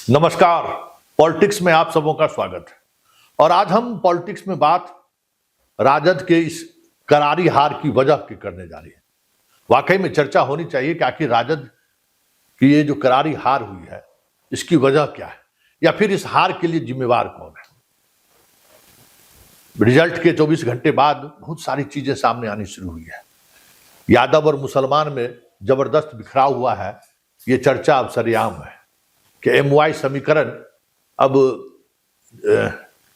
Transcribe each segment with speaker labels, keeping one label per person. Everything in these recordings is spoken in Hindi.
Speaker 1: नमस्कार। पॉलिटिक्स में आप सबों का स्वागत है। और आज हम पॉलिटिक्स में बात राजद के इस करारी हार की वजह की करने जा रही है। वाकई में चर्चा होनी चाहिए कि आखिर राजद की ये जो करारी हार हुई है इसकी वजह क्या है, या फिर इस हार के लिए जिम्मेवार कौन है। रिजल्ट के 24 घंटे बाद बहुत सारी चीजें सामने आनी शुरू हुई है। यादव और मुसलमान में जबरदस्त बिखराव हुआ है। ये चर्चा अब सरेआम है कि एमवाई समीकरण अब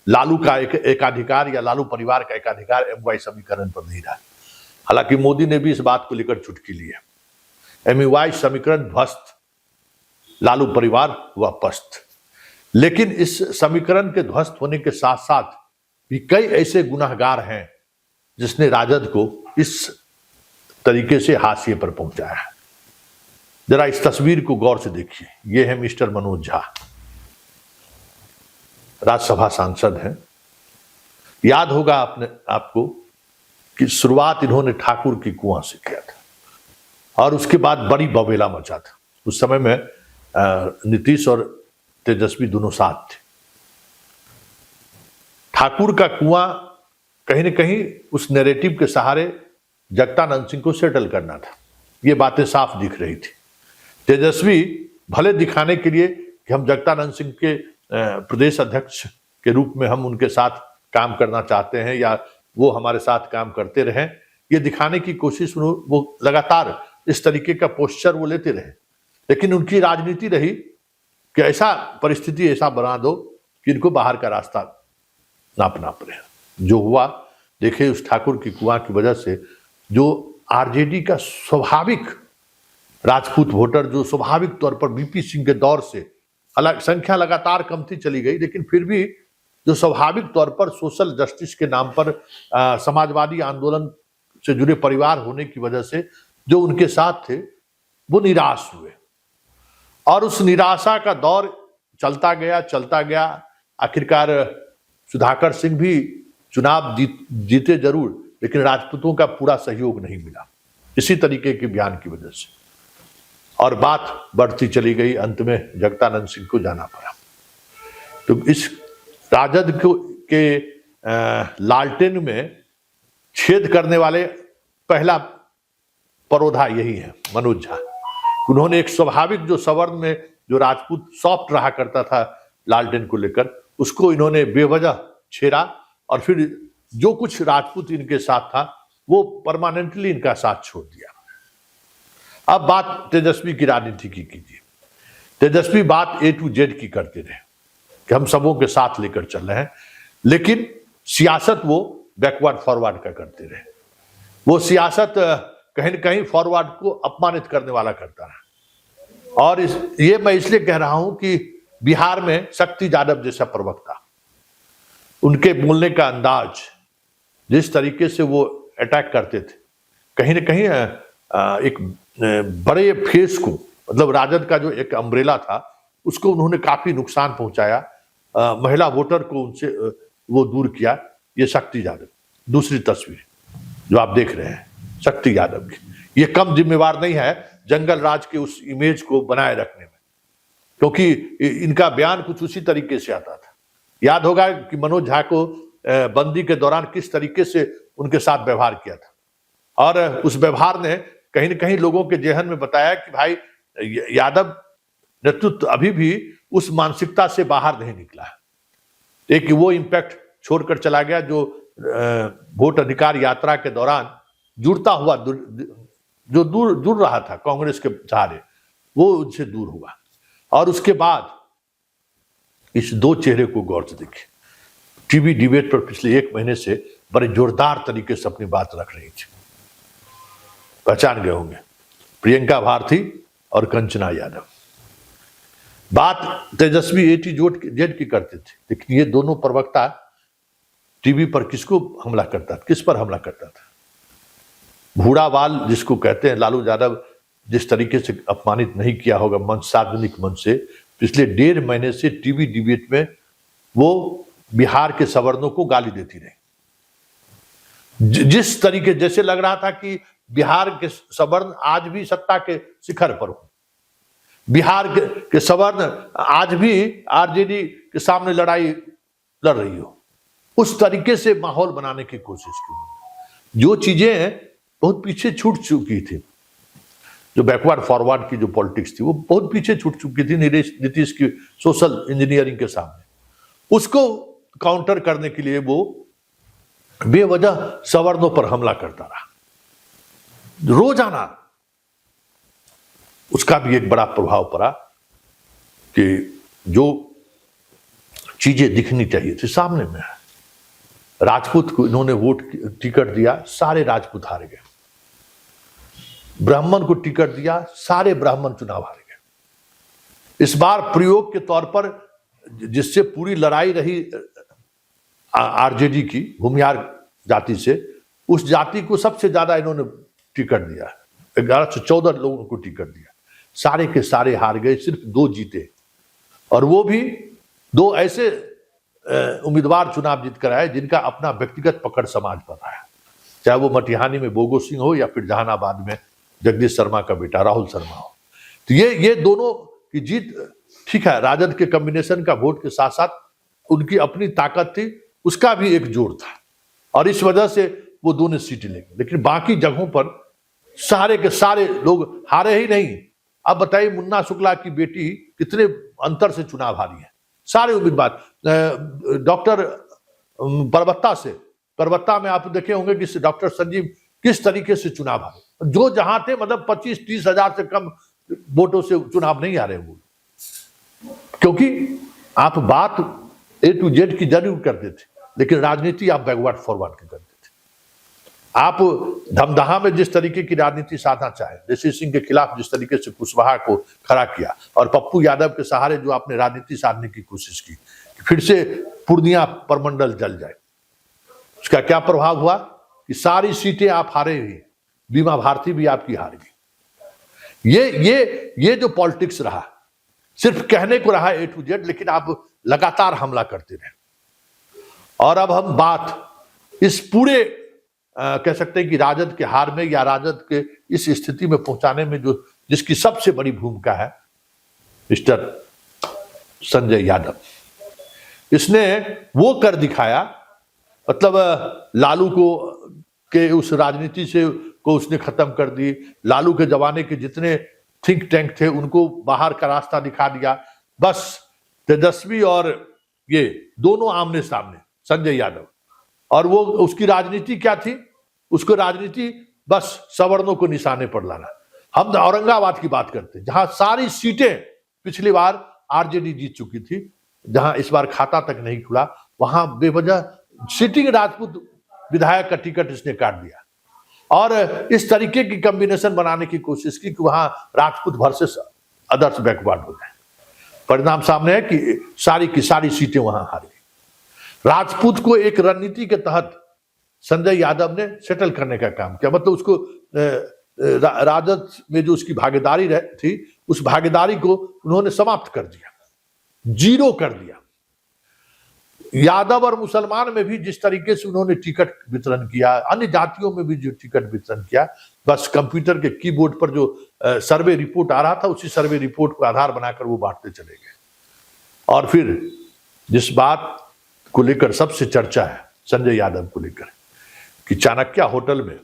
Speaker 1: लालू का एकाधिकार या लालू परिवार का एकाधिकार एमवाई समीकरण पर नहीं रहा। हालांकि मोदी ने भी इस बात को लेकर चुटकी ली है। एमवाई समीकरण ध्वस्त, लालू परिवार व पस्त। लेकिन इस समीकरण के ध्वस्त होने के साथ साथ भी कई ऐसे गुनाहगार हैं जिसने राजद को इस तरीके से हाशिए पर पहुंचाया है। जरा इस तस्वीर को गौर से देखिए। यह है मिस्टर मनोज झा, राज्यसभा सांसद हैं। याद होगा आपको कि शुरुआत इन्होंने ठाकुर की कुआं से किया था और उसके बाद बड़ी बवेला मचा था। उस समय में नीतीश और तेजस्वी दोनों साथ थे। ठाकुर का कुआं कहीं न कहीं उस नैरेटिव के सहारे जगतानंद सिंह को सेटल करना था। ये बातें साफ दिख रही थी। तेजस्वी भले दिखाने के लिए कि हम जगतानंद सिंह के प्रदेश अध्यक्ष के रूप में हम उनके साथ काम करना चाहते हैं या वो हमारे साथ काम करते रहें, ये दिखाने की कोशिश वो लगातार इस तरीके का पोस्चर वो लेते रहे। लेकिन उनकी राजनीति रही कि ऐसा परिस्थिति ऐसा बना दो कि इनको बाहर का रास्ता नापना पड़े। जो हुआ देखिए, उस ठाकुर की कुआं की वजह से जो आरजेडी का स्वाभाविक राजपूत वोटर, जो स्वाभाविक तौर पर बीपी सिंह के दौर से अलग संख्या लगातार कमती चली गई, लेकिन फिर भी जो स्वाभाविक तौर पर सोशल जस्टिस के नाम पर समाजवादी आंदोलन से जुड़े परिवार होने की वजह से जो उनके साथ थे वो निराश हुए। और उस निराशा का दौर चलता गया। आखिरकार सुधाकर सिंह भी चुनाव जीते जरूर, लेकिन राजपूतों का पूरा सहयोग नहीं मिला इसी तरीके के बयान की वजह से। और बात बढ़ती चली गई। अंत में जगतानंद सिंह को जाना पड़ा। तो इस राजद के लालटेन में छेद करने वाले पहला परोधा यही है मनोज झा। उन्होंने एक स्वाभाविक जो सवर्ण में जो राजपूत सॉफ्ट रहा करता था लालटेन को लेकर, उसको इन्होंने बेवजह छेड़ा और फिर जो कुछ राजपूत इनके साथ था वो परमानेंटली इनका साथ छोड़ दिया। अब बात तेजस्वी की राजनीति की कीजिए। तेजस्वी बात A to Z की करते रहे कि हम सबों के साथ लेकर चल रहे हैं, लेकिन सियासत वो बैकवर्ड फॉरवर्ड का करते रहे। वो सियासत कहीं न कहीं फॉरवर्ड को अपमानित करने वाला करता है। और ये मैं इसलिए कह रहा हूं कि बिहार में शक्ति यादव जैसा प्रवक्ता, उनके बोलने का अंदाज, जिस तरीके से वो अटैक करते थे, कहीं न कहीं एक बड़े फेस को, मतलब राजद का जो एक अम्ब्रेला था उसको उन्होंने काफी नुकसान पहुंचाया। महिला वोटर को उनसे वो दूर किया। ये शक्ति यादव, दूसरी तस्वीर जो आप देख रहे हैं शक्ति यादव की, ये कम जिम्मेवार नहीं है जंगल राज के उस इमेज को बनाए रखने में, क्योंकि इनका बयान कुछ उसी तरीके से आता था। याद होगा कि मनोज झा को बंदी के दौरान किस तरीके से उनके साथ व्यवहार किया था, और उस व्यवहार ने कहीं न कहीं लोगों के जेहन में बताया कि भाई यादव नेतृत्व अभी भी उस मानसिकता से बाहर नहीं निकला है। एक वो इंपैक्ट छोड़कर चला गया जो वोट अधिकार यात्रा के दौरान जुड़ता हुआ जो जुड़ रहा था कांग्रेस के सहारे, वो उनसे दूर हुआ। और उसके बाद इस दो चेहरे को गौर से देखिए। टीवी डिबेट पर पिछले 1 महीने से बड़े जोरदार तरीके से अपनी बात रख रही थी। पहचान गए होंगे, प्रियंका भारती और कंचना यादव। बात तेजस्वी A to Z की करते थे, लेकिन ये दोनों प्रवक्ता टीवी पर किसको हमला करता था, किस पर हमला करता था? भूड़ावाल जिसको कहते हैं, लालू यादव जिस तरीके से अपमानित नहीं किया होगा मंच, सार्वजनिक मंच से, पिछले 1.5 महीने से टीवी डिबेट में वो बिहार के सवर्णों को गाली देती रही। जिस तरीके, जैसे लग रहा था कि बिहार के सवर्ण आज भी सत्ता के शिखर पर हो, बिहार के सवर्ण आज भी आरजेडी के सामने लड़ाई लड़ रही हो, उस तरीके से माहौल बनाने की कोशिश की। जो चीजें बहुत पीछे छूट चुकी थी, जो बैकवर्ड फॉरवर्ड की जो पॉलिटिक्स थी वो बहुत पीछे छूट चुकी थी नीतीश की सोशल इंजीनियरिंग के सामने, उसको काउंटर करने के लिए वो बेवजह सवर्णों पर हमला करता रहा रोजाना। उसका भी एक बड़ा प्रभाव पड़ा कि जो चीजें दिखनी चाहिए थी सामने में है। राजपूत को इन्होंने वोट टिकट दिया, सारे राजपूत हार गए। ब्राह्मण को टिकट दिया, सारे ब्राह्मण चुनाव हार गए। इस बार प्रयोग के तौर पर जिससे पूरी लड़ाई रही आरजेडी की भूमिहार जाति से, उस जाति को सबसे ज्यादा इन्होंने टिकट दिया। 1114 लोगों को टिकट दिया, सारे के सारे हार गए, सिर्फ 2 जीते। और वो भी 2 ऐसे उम्मीदवार चुनाव जीत कर आए जिनका अपना व्यक्तिगत पकड़ समाज पर रहा है, चाहे वो मटिहानी में बोगो सिंह हो या फिर जहानाबाद में जगदीश शर्मा का बेटा राहुल शर्मा हो। तो ये दोनों की जीत, ठीक है, राजद के कॉम्बिनेशन का वोट के साथ साथ उनकी अपनी ताकत थी, उसका भी एक जोर था, और इस वजह से वो दोनों सीटें ले गए। लेकिन बाकी जगहों पर सारे के सारे लोग हारे ही नहीं। अब बताइए, मुन्ना शुक्ला की बेटी कितने अंतर से चुनाव हारी है। सारे उम्मीदवार, डॉक्टर परबत्ता में आप देखे होंगे कि डॉक्टर संजीव किस तरीके से चुनाव हारे, जो जहां थे मतलब 25-30 हजार से कम वोटों से चुनाव नहीं हारे वो, क्योंकि आप बात A to Z की जरूर करते थे, लेकिन राजनीति आप बैकवर्ड फॉरवर्ड की करते थे। आप धमदाहा में जिस तरीके की राजनीति साधना चाहे, ऋषि सिंह के खिलाफ जिस तरीके से कुशवाहा को खड़ा किया, और पप्पू यादव के सहारे जो आपने राजनीति साधने की कोशिश की, फिर से पूर्णिया परमंडल जल जाए, उसका क्या प्रभाव हुआ कि सारी सीटें आप हारे हुए, बीमा भारती भी आपकी हार गई। ये जो पॉलिटिक्स रहा, सिर्फ कहने को रहा A to Z, लेकिन आप लगातार हमला करते रहे। और अब हम बात इस पूरे कह सकते हैं कि राजद के हार में या राजद के इस स्थिति में पहुंचाने में जो जिसकी सबसे बड़ी भूमिका है, मिस्टर संजय यादव। इसने वो कर दिखाया, मतलब लालू को के उस राजनीति से को उसने खत्म कर दी। लालू के जमाने के जितने थिंक टैंक थे उनको बाहर का रास्ता दिखा दिया। बस तेजस्वी और ये दोनों आमने सामने, संजय यादव, और वो उसकी राजनीति क्या थी? उसको राजनीति बस सवर्णों को निशाने पर लाना। हम औरंगाबाद की बात करते हैं, जहां सारी सीटें पिछली बार आरजेडी जीत चुकी थी, जहां इस बार खाता तक नहीं खुला, वहां बेवजह सिटिंग राजपूत विधायक का टिकट इसने काट दिया, और इस तरीके की कॉम्बिनेशन बनाने की कोशिश की कि वहां राजपूत वर्सेस अदर्स बैकवर्ड हो जाए। परिणाम सामने है कि सारी की सारी सीटें वहां हार गई। राजपूत को एक रणनीति के तहत संजय यादव ने सेटल करने का काम किया, मतलब उसको राजद में जो उसकी भागीदारी थी, उस भागीदारी को उन्होंने समाप्त कर दिया, जीरो कर दिया। यादव और मुसलमान में भी जिस तरीके से उन्होंने टिकट वितरण किया, अन्य जातियों में भी जो टिकट वितरण किया, बस कंप्यूटर के कीबोर्ड पर जो सर्वे रिपोर्ट आ रहा था, उसी सर्वे रिपोर्ट को आधार बनाकर वो बांटते चले गए। और फिर जिस बात को लेकर सबसे चर्चा है संजय यादव को लेकर, कि चाणक्य होटल में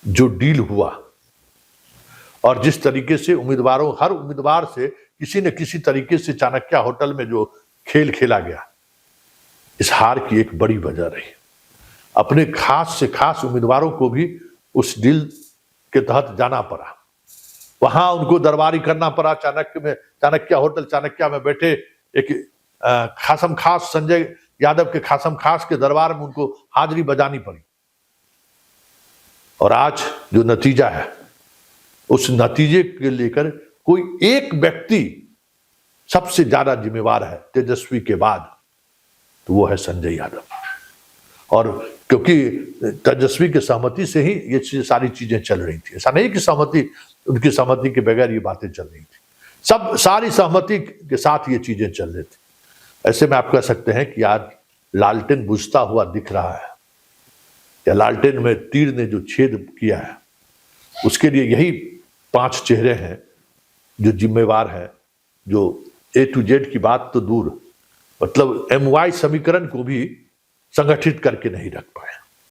Speaker 1: जो डील हुआ और जिस तरीके से उम्मीदवारों, हर उम्मीदवार से किसी न किसी तरीके से चाणक्य होटल में जो खेल खेला गया, इस हार की एक बड़ी वजह रही। अपने खास से खास उम्मीदवारों को भी उस डील के तहत जाना पड़ा, वहां उनको दरबारी करना पड़ा। चाणक्य होटल चाणक्य में बैठे एक खासम खास संजय यादव के खासम खास के दरबार में उनको हाजिरी बजानी पड़ी। और आज जो नतीजा है, उस नतीजे के लेकर कोई एक व्यक्ति सबसे ज्यादा जिम्मेवार है तेजस्वी के बाद, तो वो है संजय यादव। और क्योंकि तेजस्वी के सहमति से ही ये सारी चीजें चल रही थी, ऐसा नहीं कि सहमति, उनकी सहमति के बगैर ये बातें चल रही थी, सारी सहमति के साथ ये चीजें चल रही थी। ऐसे में आप कह सकते हैं कि आज लालटेन बुझता हुआ दिख रहा है, या लालटेन में तीर ने जो छेद किया है, उसके लिए यही 5 चेहरे हैं जो जिम्मेवार है, जो ए टू जेड की बात तो दूर, मतलब MY समीकरण को भी संगठित करके नहीं रख पाए।